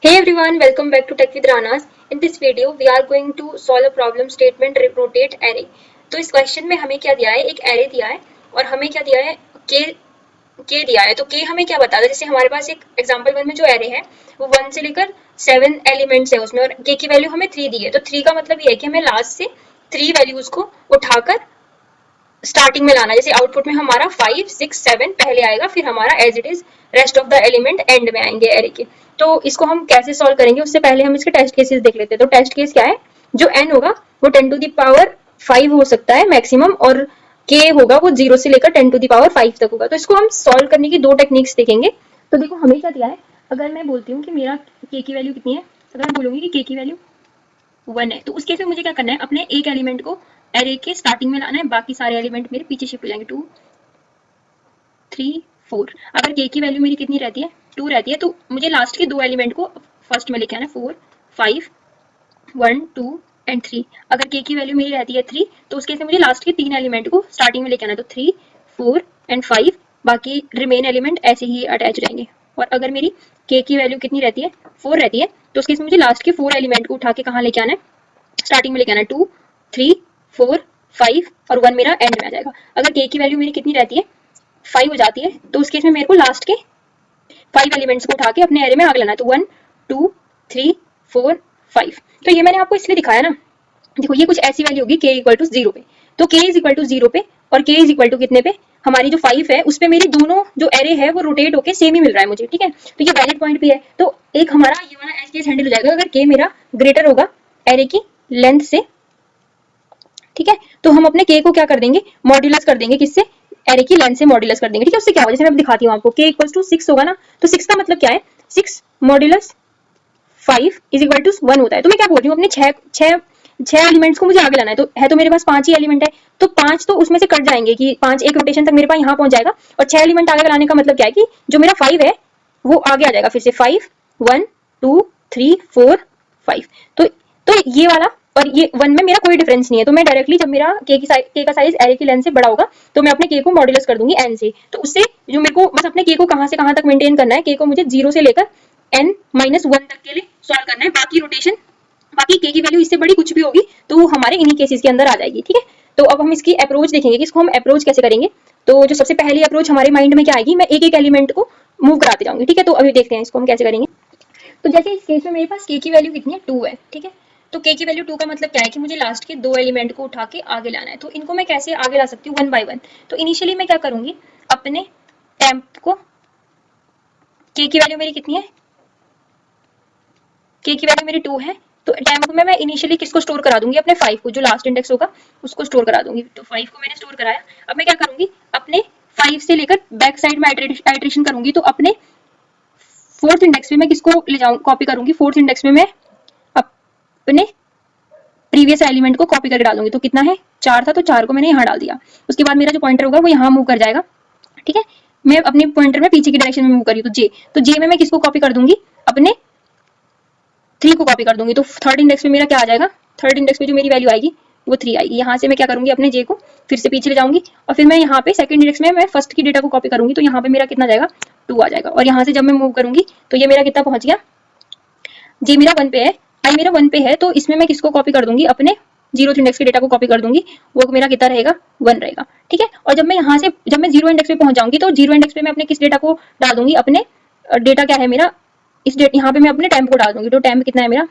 Hey everyone, welcome back to Tech with Ranas. In this video, we are going to solve a problem statement rotate array. तो इस question में हमें क्या दिया है, एक एरे दिया है और हमें क्या दिया है, के दिया है। तो के हमें क्या बताता है, जैसे हमारे पास एक एग्जांपल 1 में जो एरे है वो 1 से लेकर 7 एलिमेंट्स है उसमें, और के की वैल्यू हमें 3 दी है। तो 3 का मतलब ये है कि हमें लास्ट से 3 वैल्यूज को उठाकर स्टार्टिंग में लाना। जैसे आउटपुट में हमारा 5 6 7 पहले आएगा, फिर हमारा as it is rest of the element end में आएंगे एरे के। तो इसको हम कैसे सॉल्व करेंगे, उससे पहले हम इसके टेस्ट केसेस देख लेते हैं। तो टेस्ट केस क्या है, जो एन होगा वो 10 टू द पावर 5 हो सकता है मैक्सिमम, और के होगा वो 0 से लेकर 10 टू द पावर 5 तक होगा। तो इसको हम सॉल्व करने की दो टेक्निक्स देखेंगे। तो देखो हमें क्या दिया है, अगर मैं बोलती हूँ कि मेरा के की वैल्यू कितनी है, अगर मैं बोलूंगी कि के की वैल्यू 1 है, तो उस केस में मुझे क्या करना है, अपने एक एलिमेंट को एरे के स्टार्टिंग में लाना है, बाकी सारे एलिमेंट मेरे पीछे शिफ्ट हो जाएंगे। 2 3 4। अगर के की वैल्यू मेरी कितनी रहती है, 2 रहती है, तो मुझे लास्ट के दो एलिमेंट को फर्स्ट में लेके आना है, 4 5 1 2 एंड 3। अगर के की वैल्यू मेरी रहती है 3, तो उस केस में मुझे लास्ट के तीन एलिमेंट को स्टार्टिंग में लेके आना है, तो 3 4 एंड 5, बाकी रिमेन एलिमेंट ऐसे ही अटैच रहेंगे। और अगर मेरी के की वैल्यू कितनी रहती है, 4 रहती है, तो उस केस में मुझे लास्ट के 4 एलिमेंट को उठा के कहाँ लेके आना है, स्टार्टिंग में लेके आना है, 2 3 4 5 और 1 मेरा एंड में आ जाएगा। अगर के की वैल्यू मेरी कितनी रहती है, 5 हो जाती है, तो उस केस में मेरे को लास्ट के 5 एलिमेंट्स को उठा के अपने एरे में आगे लाना है, तो 1 2 3 4 5। तो ये मैंने आपको इसलिए दिखाया ना, देखो ये कुछ ऐसी वैल्यू होगी k इक्वल टू 0 पे, तो k इज इक्वल टू 0 पे और k इज इक्वल टू कितने पे, हमारी जो 5 है उस पे मेरी दोनों जो एरे है वो रोटेट होके सेम ही मिल रहा है मुझे, ठीक है। तो ये वैलिड पॉइंट भी है। तो एक हमारा ये वाला एज केस हैंडल हो जाएगा अगर k मेरा ग्रेटर होगा एरे की लेंथ से, ठीक है। तो हम अपने के को क्या कर देंगे, मॉड्यूलस कर देंगे, किससे, एरे की लेंथ से मॉड्यूलस कर देंगे, ठीक है। उससे क्या होगा, जैसे मैं दिखाती हूँ आपको, के इक्वल टू 6 होगा ना, तो 6 का मतलब क्या है, 6 मॉड्यूलस 5 इज इक्वल टू 1 होता है। तो मैं क्या बोल रही हूँ, अपने छह एलिमेंट्स को मुझे आगे लाना है, तो मेरे पास 5 ही एलिमेंट है, तो 5 तो उसमें से कट जाएंगे कि 5 एक रोटेशन तक मेरे पास यहाँ पहुंच जाएगा, और 6 एलिमेंट आगे लाने का मतलब क्या है कि जो मेरा 5 है वो आगे आ जाएगा, फिर से 5 1 2 3 4 5। तो ये वाला और ये 1 में मेरा कोई डिफरेंस नहीं है, तो मैं डायरेक्टली जब मेरा के का साइज एरे की लेंथ से बड़ा होगा तो मैं अपने के को मॉड्यूलस कर दूंगी एन से। तो उससे जो मेरे को बस अपने के को कहां से कहां तक मेंटेन करना है, के को मुझे 0 से लेकर n माइनस 1 तक के लिए सॉल्व करना है। बाकी रोटेशन, बाकी के की वैल्यू इससे बड़ी कुछ भी होगी तो वो हमारे इन्हीं केसेस के अंदर आ जाएगी, ठीक है। तो अब हम इसकी अप्रोच देखेंगे कि इसको हम अप्रोच कैसे करेंगे। तो जो सबसे पहली अप्रोच हमारे माइंड में क्या आएगी, मैं एक एक एलिमेंट को मूव कराते जाऊंगी, ठीक है। तो अभी देखते हैं इसको हम कैसे करेंगे। तो जैसे इस केस में मेरे पास के की वैल्यू कितनी है, 2 है, ठीक है। तो के की वैल्यू 2 का मतलब क्या है कि मुझे लास्ट के दो एलिमेंट को उठा के आगे लाना है। तो इनको मैं कैसे आगे ला सकती हूँ, 1 बाय 1। तो इनिशियली मैं क्या करूंगी, अपने टेम्प को, के की वैल्यू मेरी कितनी है, के की वैल्यू मेरी 2 है, तो टेम्प में मैं इनिशियली किसको स्टोर करा दूंगी, अपने 5 को, जो लास्ट इंडेक्स होगा उसको स्टोर करा दूंगी। तो 5 को मैंने स्टोर कराया। अब मैं क्या करूंगी, अपने 5 से लेकर बैक साइड में आइट्रेशन करूंगी, तो अपने फोर्थ इंडेक्स में मैं किसको ले जाऊँ, कॉपी करूंगी, फोर्थ इंडेक्स में मैं अपने प्रीवियस एलिमेंट को कॉपी करके डाल दूंगी। तो कितना है, 4 था, तो 4 को मैंने यहाँ डाल दिया। उसके बाद मेरा जो पॉइंटर होगा वो यहाँ मूव कर जाएगा, ठीक है। मैं अपने पॉइंटर में पीछे की डायरेक्शन में मूव कर रही हूँ, तो जे में मैं किसको कॉपी कर दूंगी, अपने 3 को कॉपी कर दूंगी। तो थर्ड इंडेक्स में मेरा क्या आ जाएगा, थर्ड इंडेक्स में जो मेरी वैल्यू आएगी वो 3 आएगी। यहाँ से मैं क्या करूंगी, अपने जे को फिर से पीछे ले जाऊंगी, और फिर मैं यहाँ पे सेकंड इंडेक्स में मैं फर्स्ट की डेटा को कॉपी करूंगी, तो यहाँ पे मेरा कितना जाएगा, 2 आ जाएगा। और यहाँ से जब मैं मूव करूंगी तो ये मेरा कितना पहुंच गया, जे मेरा 1 पे है, आई मेरा 1 पे है, तो इसमें मैं किसको कॉपी कर दूंगी, अपने 0th इंडेक्स के डेटा को कॉपी कर दूंगी, वो मेरा कितना रहेगा, 1 रहेगा, ठीक है। और जब मैं यहाँ से, जब मैं 0 इंडेक्स पे पहुंच जाऊंगी, तो 0 इंडेक्स पे मैं अपने किस डेटा को डाल दूंगी, अपने डेटा क्या है मेरा, इस डेट यहाँ पे मैं अपने टेम्प को डाल दूंगी। तो टेम्प कितना है मेरा,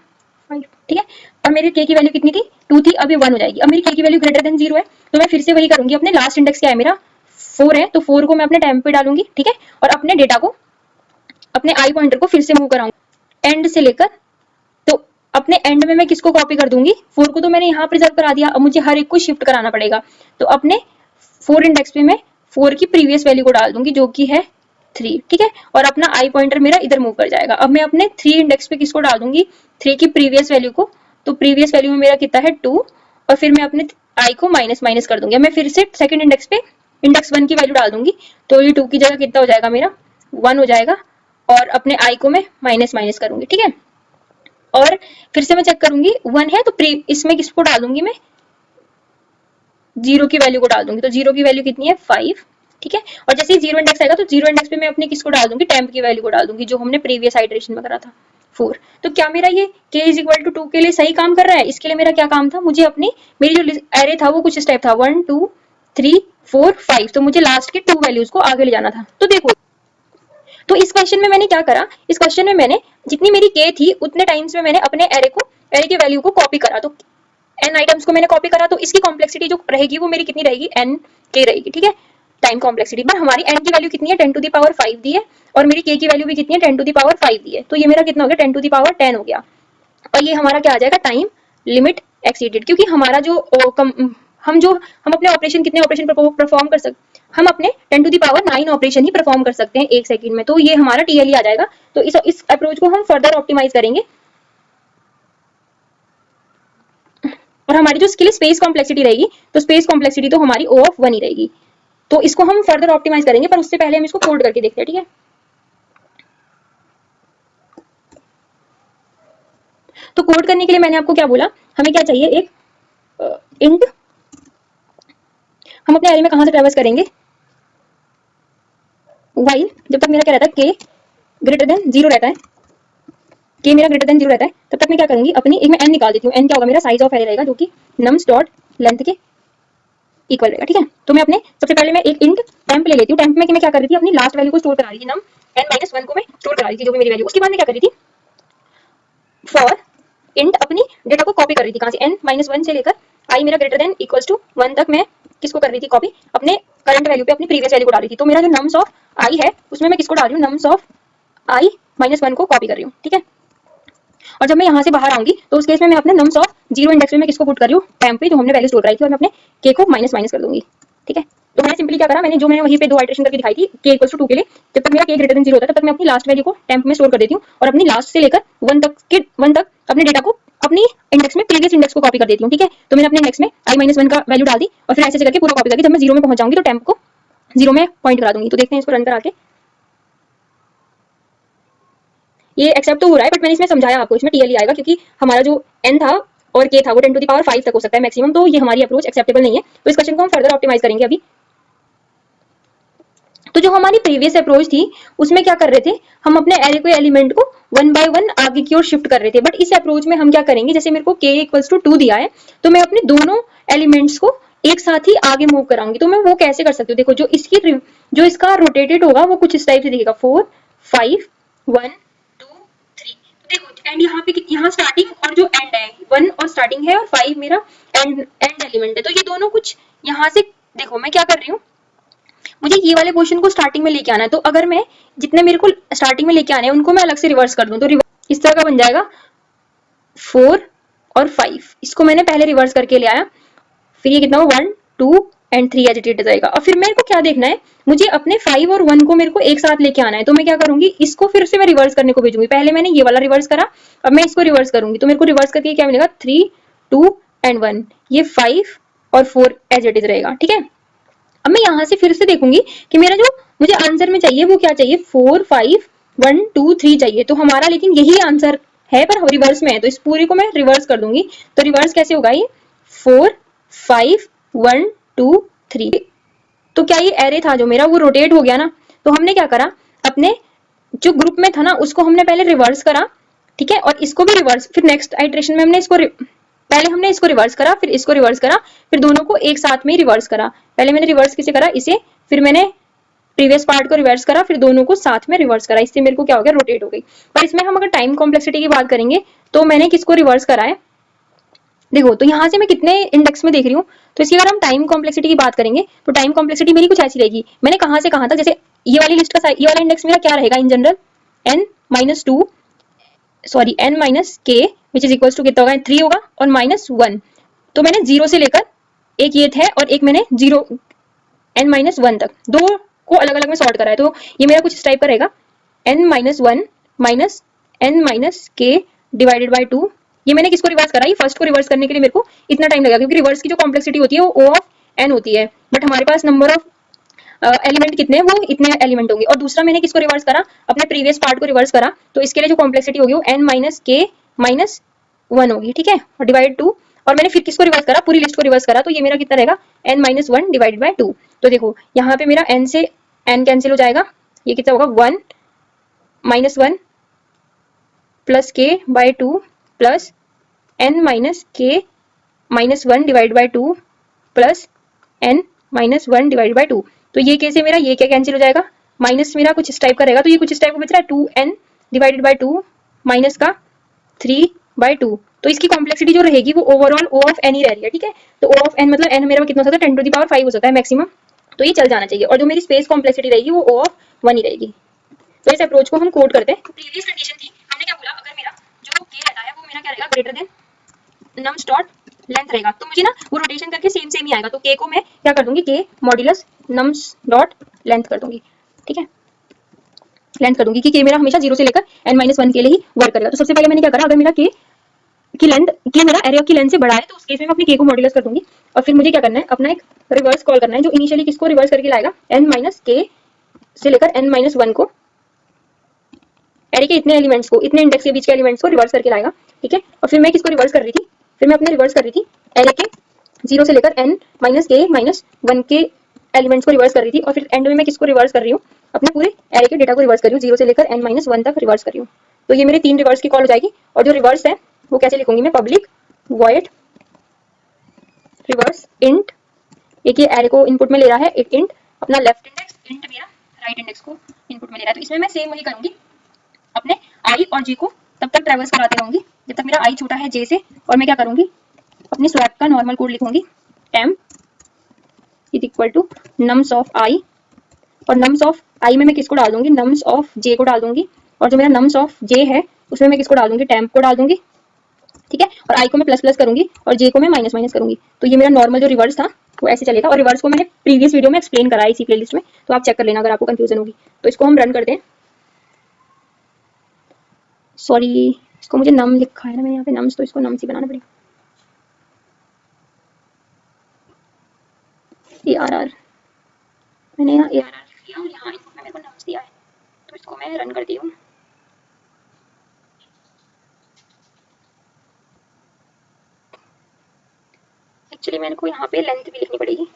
5, ठीक है। और मेरी के की वैल्यू कितनी थी, 2 थी, अब ये 1 हो जाएगी। अब मेरी के की वैल्यू ग्रेटर देन 0 है, तो मैं फिर से वही करूंगी, अपने लास्ट इंडेक्स क्या है मेरा, 4 है, तो 4 को मैं अपने टेम्प पे डालूंगी, ठीक है। और अपने डेटा को, अपने आई पॉइंटर को फिर से मूव कराऊंगी एंड से लेकर, तो अपने एंड में मैं किसको कॉपी कर दूंगी, 4 को तो मैंने यहाँ प्रिजर्व करा दिया, अब मुझे हर एक को शिफ्ट कराना पड़ेगा। तो अपने 4 इंडेक्स पे मैं 4 की प्रीवियस वैल्यू को डाल दूंगी, जो कि है 3, ठीक है। और अपना आई पॉइंटर मेरा इधर मूव कर जाएगा। अब मैं अपने 3 इंडेक्स पे किसको डाल दूंगी, 3 की प्रीवियस वैल्यू को, तो प्रीवियस वैल्यू में मेरा कितना है, 2, और फिर मैं अपने आई को माइनस माइनस कर दूंगी। मैं फिर से सेकंड इंडेक्स पे इंडेक्स 1 की वैल्यू डाल दूंगी, तो ये 2 की जगह कितना हो जाएगा मेरा, 1 हो जाएगा, और अपने आई को मैं माइनस माइनस करूंगी, ठीक है। और फिर से मैं चेक करूंगी, 1 है, तो इसमें किसको डाल दूंगी, मैं 0 की वैल्यू को डाल दूंगी। तो 0 की वैल्यू कितनी है, 5, ठीक है। और जैसे ही 0 इंडेक्स आएगा तो 0 इंडेक्स पे मैं अपने किसको डाल दूंगी, टेम्प की वैल्यू को डाल दूंगी, जो हमने प्रीवियस आइटरेशन में करा था, 4। तो क्या मेरा ये k इज इक्वल टू 2 के लिए सही काम कर रहा है? इसके लिए मेरा क्या काम था, मुझे अपनी मेरी जो एरे था वो कुछ स्टेप था 1 2 3 4 5, तो मुझे लास्ट के 2 वैल्यूज को आगे ले जाना था। तो देखो, तो इस क्वेश्चन में मैंने क्या करा, इस क्वेश्चन में मैंने जितनी मेरी k थी उतने टाइम्स में मैंने अपने एरे की वैल्यू को कॉपी करा। तो n आइटम्स को मैंने कॉपी करा, तो इसकी कॉम्प्लेक्सिटी जो रहेगी वो मेरी कितनी रहेगी, n k रहेगी, ठीक है, टाइम कॉम्प्लेक्सिटी। पर हमारी n की वैल्यू कितनी है, 10 टू द पावर 5 दी है, और मेरी k की वैल्यू भी कितनी है, 10 टू द पावर 5 दी है। तो ये मेरा कितना हो गया, 10 टू द पावर 10 हो गया। और ये हमारा क्या आ जाएगा, टाइम लिमिट एक्सीडेड, क्योंकि हमारा जो हम अपने ऑपरेशन कितने ऑपरेशन परफॉर्म कर सकते, हम अपने 10 टू द पावर 9 ऑपरेशन ही परफॉर्म कर सकते हैं 1 सेकंड में। तो ये हमारा टीएलई आ जाएगा। तो इस अप्रोच को हम फर्दर ऑप्टिमाइज करेंगे, और हमारी जो स्किल स्पेस कॉम्प्लेक्सिटी रहेगी, तो स्पेस कॉम्प्लेक्सिटी तो हमारी O ऑफ 1 ही रहेगी। तो इसको हम फर्दर ऑप्टिमाइज करेंगे, पर उससे पहले हम इसको कोड करके देखते हैं, ठीक है। तो कोड करने के लिए मैंने आपको क्या बोला, हमें क्या चाहिए, एक इंट। हम अपने एरे में कहां से ट्रेवर्स करेंगे, वाइल जब तक मेरा क्या रहता है, k ग्रेटर देन 0 रहता है, k मेरा ग्रेटर देन 0 रहता है, तब तक मैं क्या करूंगी, अपनी एक मैं n निकाल देती हूँ। n क्या होगा, मेरा साइज ऑफ एरे रहेगा, जो कि नम्स डॉट लेंथ के इक्वल रहेगा, ठीक है। तो मैं अपने सबसे पहले मैं एक इंट टेम्प ले लेती हूँ। टेम्प में कि मैं क्या कर रही थी, अपनी लास्ट वैल्यू को स्टोर करा रही थी, नम n-1 को मैं स्टोर करा रही थी, जो भी मेरी वैल्यू। उसके बाद मैं क्या कर रही थी, फॉर इंट अपनी डेटा को कॉपी कर रही थी, कहां से, n-1 से लेकर i मेरा ग्रेटर देन इक्वल्स टू 1 तक मैं किसको कर रही थी, कॉपी अपने करंट वैल्यू पे अपनी प्रीवियस वैल्यू को डाल रही थी। तो मेरा जो नम्स ऑफ i है उसमें मैं किसको डाल रही हूँ, नम्स ऑफ i-1 को कॉपी कर रही हूँ, ठीक है। और जब मैं यहाँ से बाहर आऊंगी तो उस केस में मैं अपने नम्स ऑफ 0 इंडेक्स में मैं किसको पुट कर रही हूँ, टेम्प पे जो हमने वैल्यू स्टोर कराई थी, और मैं अपने k को माइनस कर दूंगी, ठीक है। तो मैंने सिंपली क्या करा, मैंने वहीं पे 2 आइटरेशन करके दिखाई थी, k इक्वल्स टू 2 के लिए, जब तक मेरा k ग्रेटर देन 0 होता है तब तक मैं अपनी लास्ट वैल्यू को टेम्प में स्टोर कर देती हूँ, और अपनी लास्ट से लेकर 1 तक अपने डेटा को अपनी इंडेक्स में प्रीवियस इंडेक्स को कॉपी कर देती हूँ, ठीक है। तो मैंने अपने इंडेक्स में i-1 का वैल्यू डाल दी, और फिर ऐसे करके पूरा कॉपी करके जब मैं 0 में पहुंच जाऊंगी तो टेम्प को 0 में पॉइंट करा दूंगी। तो देखते हैं इसको रन करा के, ये एक्सेप्ट तो हो रहा है, बट मैंने इसमें समझाया आपको, इसमें टीएलई आएगा, क्योंकि हमारा जो n था और k था वो 10 टू द पावर 5 तक हो सकता है मैक्सिमम। तो ये हमारी अप्रोच एक्सेप्टेबल नहीं है। तो इस क्वेश्चन को हम फर्दर ऑप्टिमाइज करेंगे अभी। तो जो हमारी प्रीवियस अप्रोच थी उसमें क्या कर रहे थे, हम अपने एरे को एलिमेंट को 1 बाय 1 आगे की ओर शिफ्ट कर रहे थे। बट इस अप्रोच में हम क्या करेंगे, जैसे मेरे को k इक्वल्स टू 2 दिया है, तो मैं अपने दोनों एलिमेंट्स को एक साथ ही आगे मूव कराऊंगी। तो मैं वो कैसे कर सकती हूँ, देखो, जो इसका रोटेटेड होगा वो कुछ इस टाइप से दिखेगा, 4 5 1 2 3। तो देखो, एंड यहाँ पे यहाँ स्टार्टिंग और जो एंड है, 1 और स्टार्टिंग है और 5 मेरा एंड एलिमेंट है। तो ये दोनों कुछ यहाँ से, देखो मैं क्या कर रही हूँ, मुझे ये वाले क्वेश्चन को स्टार्टिंग में लेके आना है। तो अगर मैं जितने मेरे को स्टार्टिंग में लेके आने हैं उनको मैं अलग से रिवर्स कर दूं, तो इस तरह का बन जाएगा 4 और 5। इसको मैंने पहले रिवर्स करके ले आया, फिर ये कितना हो, 1 2 एंड 3 एज इट इज जाएगा। और फिर मेरे को क्या देखना है, मुझे अपने 5 और 1 को मेरे को एक साथ लेके आना है। तो मैं क्या करूंगी, इसको फिर से मैं रिवर्स करने को भेजूंगी। पहले मैंने ये वाला रिवर्स करा, अब मैं इसको रिवर्स करूंगी। तो मेरे को रिवर्स करके क्या मिलेगा, 3 2 एंड 1, ये 5 और 4 एज इट इज रहेगा, ठीक है। अब मैं यहाँ से फिर से देखूंगी कि मेरा जो मुझे आंसर में चाहिए वो क्या चाहिए, 4 5 1 2 3 चाहिए। तो हमारा लेकिन यही आंसर है, पर रिवर्स में है। तो इस पूरी को मैं रिवर्स कर दूंगी। तो रिवर्स कैसे होगा, ये 4 5 1 2 3। तो क्या ये एरे था जो मेरा, वो रोटेट हो गया ना। तो हमने क्या करा, अपने जो ग्रुप में था ना उसको हमने पहले रिवर्स करा, ठीक है, और इसको भी रिवर्स, फिर नेक्स्ट आइट्रेशन में हमने इसको पहले हमने इसको रिवर्स करा, फिर इसको रिवर्स करा, फिर दोनों को एक साथ में ही रिवर्स करा। पहले मैंने रिवर्स किसे करा, इसे, फिर मैंने प्रीवियस पार्ट को रिवर्स करा, फिर दोनों को साथ में रिवर्स करा। इससे मेरे को क्या हो गया, रोटेट हो गई। पर इसमें हम अगर टाइम कॉम्प्लेक्सिटी की बात करेंगे तो मैंने किसको रिवर्स करा है, देखो, तो यहाँ से मैं कितने इंडेक्स में देख रही हूँ। तो इसकी अगर हम टाइम कॉम्प्लेक्सिटी की बात करेंगे तो टाइम कॉम्प्लेक्सिटी मेरी कुछ ऐसी रहेगी, मैंने कहाँ से कहाँ तक, जैसे ये वाली लिस्ट का ये वाला इंडेक्स मेरा क्या रहेगा in general, n-2 sorry n-k which is equals to कितना होगा, 3 होगा, और -1। तो मैंने 0 से लेकर एक ये है और एक मैंने 0 n-1 तक दो को अलग अलग में सॉर्ट करा है। तो ये मेरा कुछ इस टाइप का रहेगा, n-1 minus n-k divided by 2। ये मैंने किसको रिवर्स करा, ये फर्स्ट को रिवर्स करने के लिए मेरे को इतना टाइम लगा, क्योंकि रिवर्स की जो कॉम्प्लेक्सिटी होती है वो O ऑफ n होती है, बट हमारे पास नंबर ऑफ एलिमेंट कितने हैं, वो इतने एलिमेंट होंगे। और दूसरा मैंने किसको रिवर्स करा, अपने प्रीवियस पार्ट को रिवर्स करा। तो इसके लिए जो कॉम्प्लेक्सिटी होगी वो n-k-1 होगी, ठीक है, और डिवाइड 2। और मैंने फिर किसको रिवर्स करा, पूरी लिस्ट को रिवर्स करा। तो ये मेरा कितना रहेगा, n-1 डिवाइडेड बाय 2। तो देखो यहाँ पे मेरा n से n कैंसिल हो जाएगा, ये कितना होगा, 1 -1 प्लस के बाय 2 प्लस n माइनस के minus 1 divide by 2 plus n minus 1 divide by 2। तो ये कैसे मेरा ये क्या कैंसिल हो जाएगा, माइनस मेरा कुछ इस टाइप का रहेगा, तो ये कुछ इस टाइप का बच रहा है 2n डिवाइडेड बाय 2 माइनस का 3/2। तो इसकी कॉम्प्लेक्सिटी जो रहेगी वो ओवरऑल ओ ऑफ एन ही रह रही है, ठीक है। तो ओ ऑफ एन मतलब एन मेरा कितना हो सकता है 10⁵ हो सकता है मैक्सिमम, तो ये चल जाना चाहिए। और जो मेरी स्पेस कॉम्प्लेक्सिटी रहेगी वो ओ ऑफ 1 ही रहेगी। तो इस अप्रोच को हम कोड करते हैं। प्रीवियस कंडीशन थी, हमने क्या बोला, अगर मेरा जो के रहता है वो मेरा क्या रहेगा greater than nums dot length रहेगा, तो मुझे ना वो रोटेशन करके सेम ही आएगा। तो के को मैं क्या कर दूंगी, के मॉड्यूलस नम्स डॉट लेंथ कर दूंगी, ठीक है, लेंथ कर दूंगी कि के मेरा हमेशा 0 से लेकर n-1 के लिए ही वर्क करेगा। तो सबसे पहले मैंने क्या करा, अगर मेरा के की लेंथ के मेरा एरिया की लेंथ से बड़ा है तो उस केस में मैं अपने के को मॉड्यूलस कर दूंगी। और फिर मुझे क्या करना है, अपना एक रिवर्स कॉल करना है जो इनिशियली किसको रिवर्स करके लाएगा, n-k से लेकर n-1 को, एरे के इतने एलिमेंट्स को, इतने इंडेक्स के बीच के एलिमेंट्स को रिवर्स करके लाएगा, ठीक है। और फिर मैं किसको रिवर्स कर रही थी, फिर मैं अपने रिवर्स कर रही थी एरे के 0 से लेकर n-k-1 के एलिमेंट्स को रिवर्स कर रही थी। और फिर एंड में मैं किसको रिवर्स कर रही हूँ, अपने पूरे एरे के डेटा को रिवर्स कर रही हूँ, 0 से लेकर n-1 तक रिवर्स कर रही हूँ। तो ये मेरे 3 रिवर्स की कॉल हो जाएगी। और जो रिवर्स है वो कैसे लिखूंगी मैं, पब्लिक वॉइड रिवर्स इंट, एक ये एरे को इनपुट में ले रहा है, एक इंट अपना लेफ्ट इंडेक्स, इंट मेरा राइट इंडेक्स को इनपुट में ले रहा है। तो इसमें मैं सेम वही करूंगी, अपने i और j को तब तक ट्रैवर्स कराते रहूंगी जब तक मेरा i छोटा है j से। और मैं क्या करूंगी, अपने स्वैप का नॉर्मल कोड लिखूंगी, temp is equal to nums of i, और नम्स ऑफ i में मैं किसको डाल दूंगी, नम्स ऑफ j को डाल दूंगी। और जो मेरा नम्स ऑफ j है उसमें मैं किसको डाल दूंगी, temp को डाल दूंगी, ठीक है। और i को मैं प्लस प्लस करूंगी और j को मैं माइनस माइनस करूंगी। तो ये मेरा नॉर्मल जो रिवर्स था वो ऐसे चलेगा। और रिवर्स को मैंने प्रीवियस वीडियो में एक्सप्लेन करा है इसी प्लेलिस्ट में, तो आप चेक कर लेना अगर आपको कंफ्यूजन होगी। तो इसको हम रन करते हैं। सॉरी, इसको मुझे नम लिखा है ना मैंने यहाँ पे नम्स, तो इसको नम्स ही बनाना पड़ेगा। ARR मैंने यहाँ ARR किया और यहाँ इनपुट में मेरे को नम्स दिया है, तो इसको मैं रन करती हूँ। एक्चुअली मैंने को यहाँ पे लेंथ भी लिखनी पड़ेगी,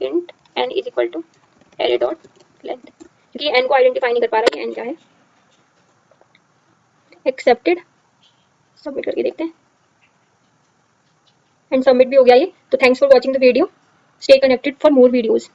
int n is equal to array dot length, क्योंकि n को आइडेंटिफाई नहीं कर पा रहा है कि n क्या है। एक्सेप्टेड, सबमिट करके देखते हैं, एंड सबमिट भी हो गया ये। तो thanks for watching the video, stay connected for more videos.